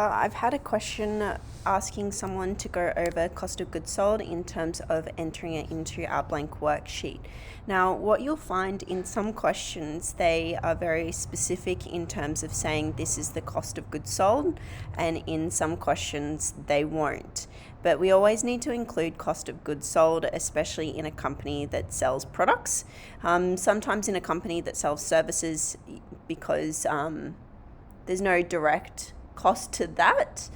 I've had a question asking someone to go over cost of goods sold in terms of entering it into our blank worksheet. Now, what you'll find in some questions, they are very specific in terms of saying this is the cost of goods sold, and in some questions they won't. But we always need to include cost of goods sold, especially in a company that sells products. Sometimes in a company that sells services, because there's no direct cost to that,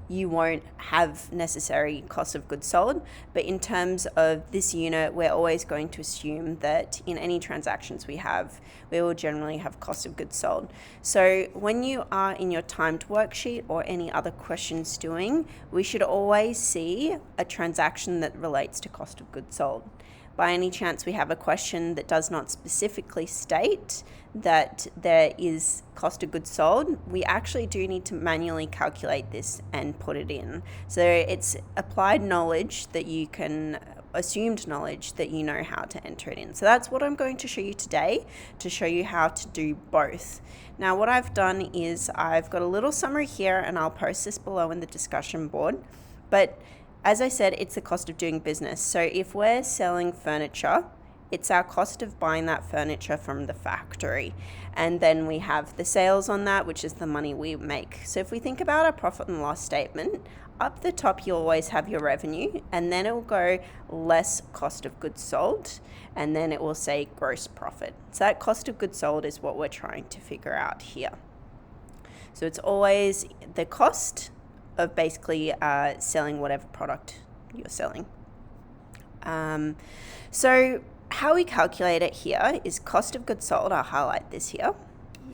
you won't have necessary cost of goods sold. But in terms of this unit, we're always going to assume that in any transactions we have, we will generally have cost of goods sold. So when you are in your timed worksheet or any other questions doing, we should always see a transaction that relates to cost of goods sold. By any chance we have a question that does not specifically state that there is cost of goods sold, we actually do need to manually calculate this and put it in. So it's applied knowledge that you can, assumed knowledge that you know how to enter it in. So that's what I'm going to show you today, to show you how to do both. Now what I've done is I've got a little summary here, and I'll post this below in the discussion board. But as I said, it's the cost of doing business. So if we're selling furniture, it's our cost of buying that furniture from the factory. And then we have the sales on that, which is the money we make. So if we think about our profit and loss statement, up the top you always have your revenue, and then it will go less cost of goods sold, and then it will say gross profit. So that cost of goods sold is what we're trying to figure out here. So it's always the cost of basically selling whatever product you're selling. So how we calculate it here is cost of goods sold. I'll highlight this here,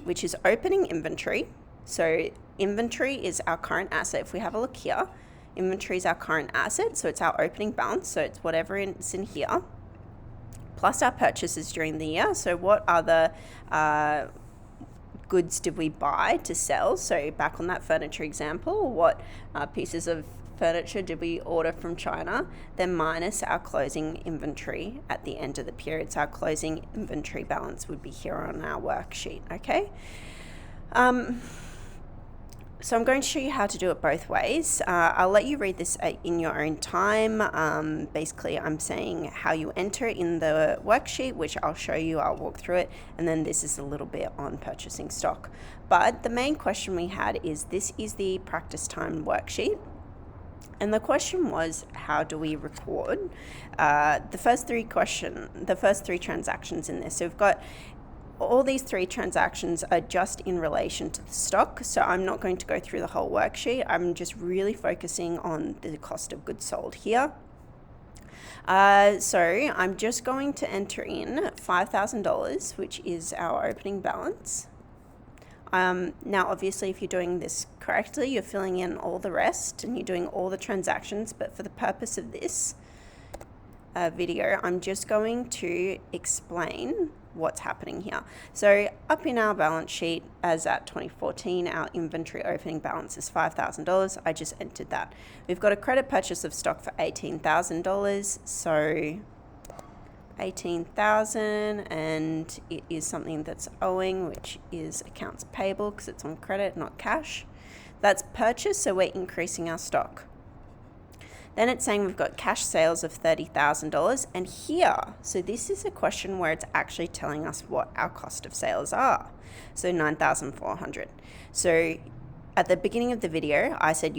which is opening inventory. So inventory is our current asset. If we have a look here, inventory is our current asset, so it's our opening balance, so it's whatever is in here, plus our purchases during the year. So what other goods did we buy to sell? So back on that furniture example, what pieces of furniture did we order from China? Then minus our closing inventory at the end of the period. So our closing inventory balance would be here on our worksheet, okay? So I'm going to show you how to do it both ways. I'll let you read this in your own time. Basically, I'm saying how you enter in the worksheet, which I'll show you, I'll walk through it, and then this is a little bit on purchasing stock. But the main question we had is, this is the practice time worksheet. And the question was, how do we record the first three transactions in this? So we've got all these three transactions are just in relation to the stock, so I'm not going to go through the whole worksheet. I'm just really focusing on the cost of goods sold here. So I'm just going to enter in $5,000, which is our opening balance. Now, obviously, if you're doing this correctly, you're filling in all the rest and you're doing all the transactions, but for the purpose of this video, I'm just going to explain what's happening here. So up in our balance sheet, as at 2014, our inventory opening balance is $5,000. I just entered that. We've got a credit purchase of stock for $18,000. So 18,000, and it is something that's owing, which is accounts payable because it's on credit, not cash. That's purchase, so we're increasing our stock. Then it's saying we've got cash sales of $30,000, and here, so this is a question where it's actually telling us what our cost of sales are. So 9,400. So at the beginning of the video, I said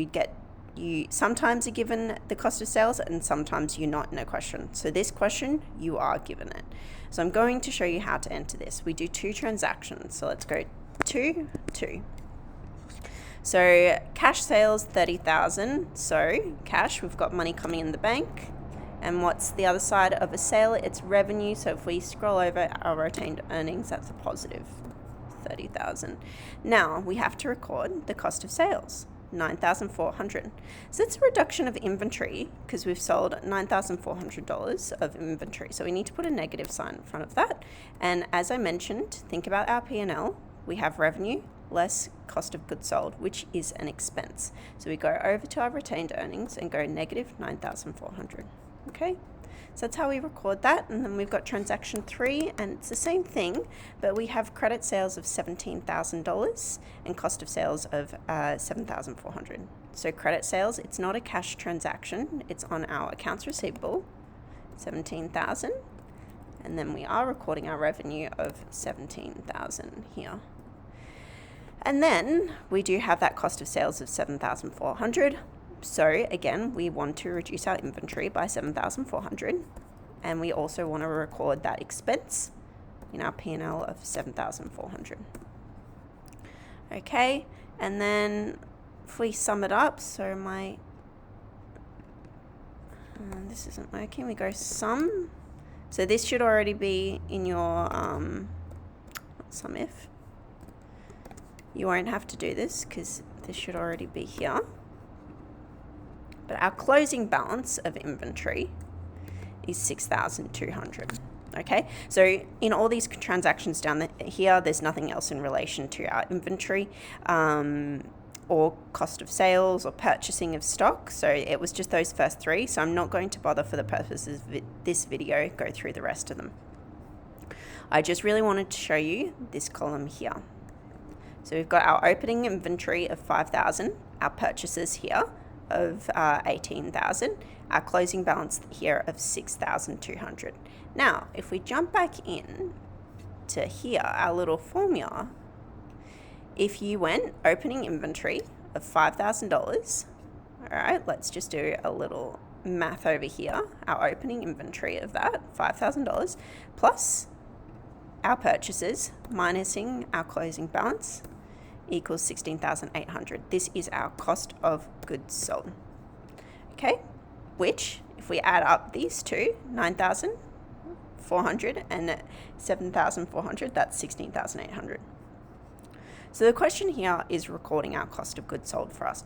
you sometimes are given the cost of sales and sometimes you're not in a question. So this question, you are given it. So I'm going to show you how to enter this. We do two transactions. So let's go 2. So cash sales, 30,000. So cash, we've got money coming in the bank. And what's the other side of a sale? It's revenue. So if we scroll over our retained earnings, that's a positive 30,000. Now we have to record the cost of sales, 9,400. So it's a reduction of inventory because we've sold $9,400 of inventory. So we need to put a negative sign in front of that. And as I mentioned, think about our P&L. We have revenue less cost of goods sold, which is an expense. So we go over to our retained earnings and go negative 9,400. Okay. So that's how we record that. And then we've got transaction 3, and it's the same thing, but we have credit sales of $17,000 and cost of sales of $7,400. So credit sales, it's not a cash transaction, it's on our accounts receivable, $17,000, and then we are recording our revenue of $17,000 here. And then we do have that cost of sales of $7,400. So again, we want to reduce our inventory by $7,400, and we also want to record that expense in our P&L of $7,400. Okay, and then if we sum it up, so this isn't working, we go sum. So this should already be in your sum if. You won't have to do this because this should already be here. But our closing balance of inventory is $6,200. Okay, so in all these transactions down here, there's nothing else in relation to our inventory or cost of sales or purchasing of stock. So it was just those first 3. So I'm not going to bother, for the purposes of this video, go through the rest of them. I just really wanted to show you this column here. So we've got our opening inventory of $5,000, our purchases here of $18,000, our closing balance here of $6,200. Now, if we jump back in to here, our little formula, if you went opening inventory of $5,000, all right, let's just do a little math over here. Our opening inventory of that, $5,000, plus our purchases minusing our closing balance equals $16,800. This is our cost of goods sold. Okay, which if we add up these two, $9,400 and $7,400, that's $16,800. So the question here is recording our cost of goods sold for us,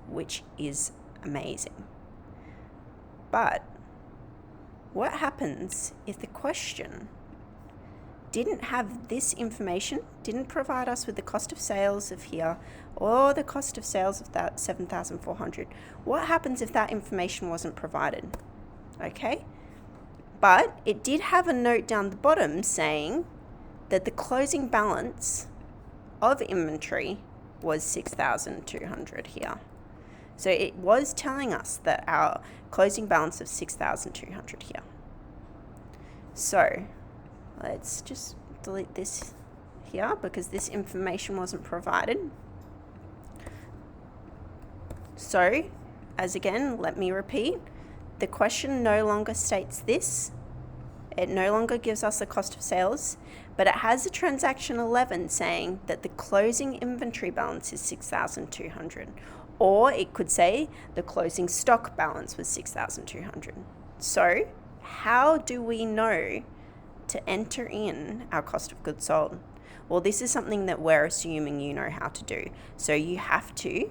which is amazing. But what happens if the question didn't have this information, didn't provide us with the cost of sales of here or the cost of sales of that $7,400? What happens if that information wasn't provided? Okay, but it did have a note down the bottom saying that the closing balance of inventory was $6,200 here. So it was telling us that our closing balance of $6,200 here. So let's just delete this here because this information wasn't provided. So, as again, let me repeat, the question no longer states this. It no longer gives us the cost of sales, but it has a transaction 11 saying that the closing inventory balance is $6,200. Or it could say the closing stock balance was $6,200. So, how do we know to enter in our cost of goods sold? Well, this is something that we're assuming you know how to do. So you have to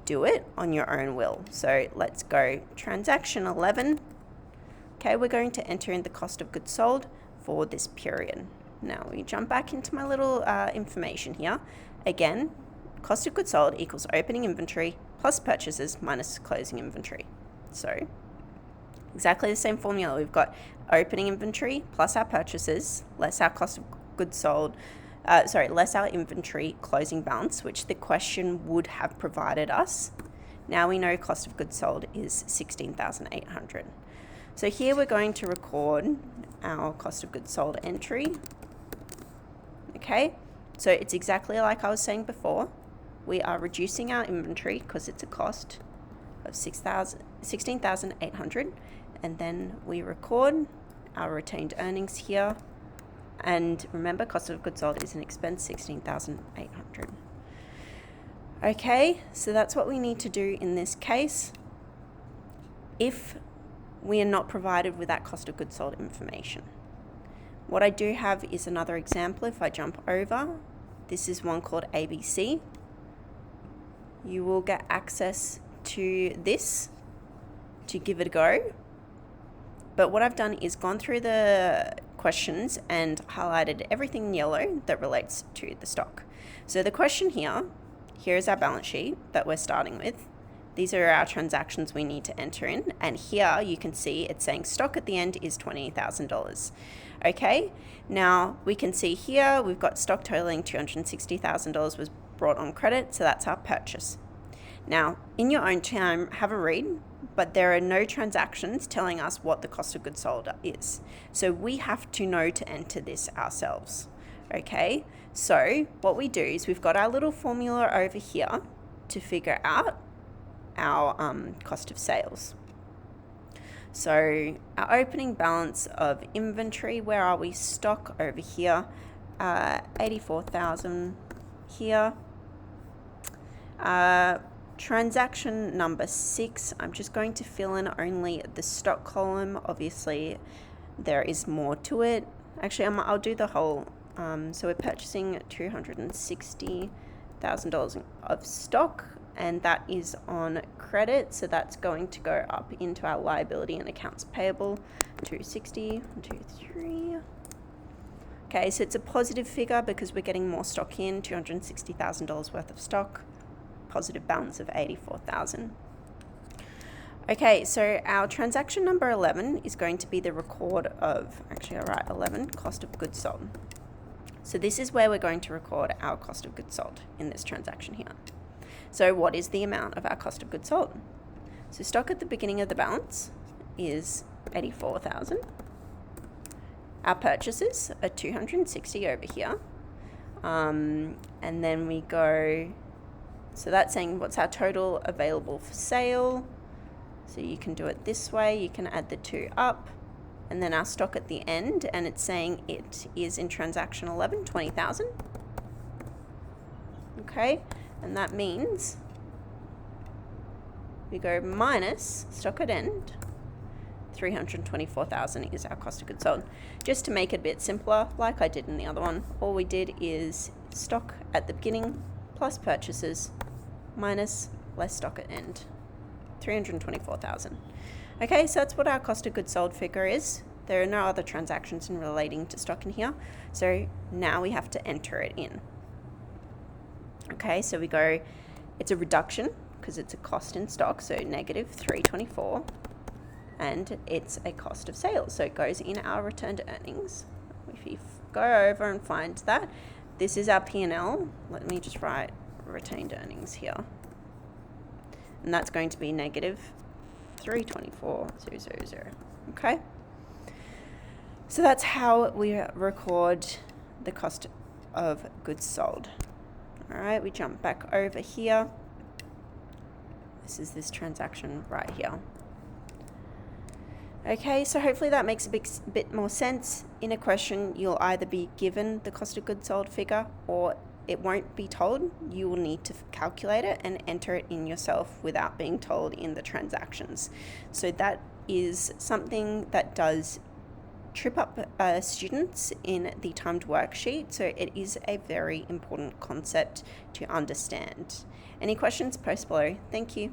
do it on your own will. So let's go transaction 11. Okay, we're going to enter in the cost of goods sold for this period. Now we jump back into my little information here. Again, cost of goods sold equals opening inventory plus purchases minus closing inventory. So exactly the same formula. We've got opening inventory plus our purchases less our cost of goods sold, less our inventory closing balance, which the question would have provided us. Now we know cost of goods sold is $16,800. So here we're going to record our cost of goods sold entry. Okay, so it's exactly like I was saying before. We are reducing our inventory because it's a cost of $16,800, and then we record our retained earnings here. And remember, cost of goods sold is an expense, $16,800. Okay, so that's what we need to do in this case if we are not provided with that cost of goods sold information. What I do have is another example. If I jump over, this is one called ABC. You will get access to this to give it a go. But what I've done is gone through the questions and highlighted everything in yellow that relates to the stock. So the question here is our balance sheet that we're starting with. These are our transactions we need to enter in. And here you can see it's saying stock at the end is $20,000. Okay, now we can see here we've got stock totaling $260,000 was brought on credit, so that's our purchase. Now, in your own time, have a read, but there are no transactions telling us what the cost of goods sold is. So we have to know to enter this ourselves. Okay, so what we do is we've got our little formula over here to figure out our cost of sales. So our opening balance of inventory, where are we? Stock over here, 84,000 here. Transaction number 6, I'm just going to fill in only the stock column. Obviously there is more to it. Actually, I'll do the whole. So we're purchasing $260,000 of stock, and that is on credit, so that's going to go up into our liability and accounts payable. 260, 123. Okay, so it's a positive figure because we're getting more stock in, $260,000 worth of stock, positive balance of 84,000. Okay, so our transaction number 11 is going to be the record of, actually I'll write 11, cost of goods sold. So this is where we're going to record our cost of goods sold in this transaction here. So what is the amount of our cost of goods sold? So stock at the beginning of the balance is 84,000. Our purchases are 260 over here. And then we go, so that's saying what's our total available for sale. So you can do it this way, you can add the 2 up, and then our stock at the end, and it's saying it is in transaction 11, 20,000. Okay, and that means we go minus stock at end, 324,000 is our cost of goods sold. Just to make it a bit simpler, like I did in the other one, all we did is stock at the beginning plus purchases minus less stock at end, 324,000. Okay, so that's what our cost of goods sold figure is. There are no other transactions in relating to stock in here, so now we have to enter it in. Okay, so we go, it's a reduction because it's a cost in stock, so negative 324, and it's a cost of sales, so it goes in our returned earnings. If you go over and find that, this is our P&L. Let me just write retained earnings here, and that's going to be negative 324,000. Okay, so that's how we record the cost of goods sold. All right, we jump back over here. This is this transaction right here. Okay, so hopefully that makes a bit more sense. In a question, you'll either be given the cost of goods sold figure or it won't be told. You will need to calculate it and enter it in yourself without being told in the transactions. So that is something that does trip up students in the timed worksheet. So it is a very important concept to understand. Any questions, post below. Thank you.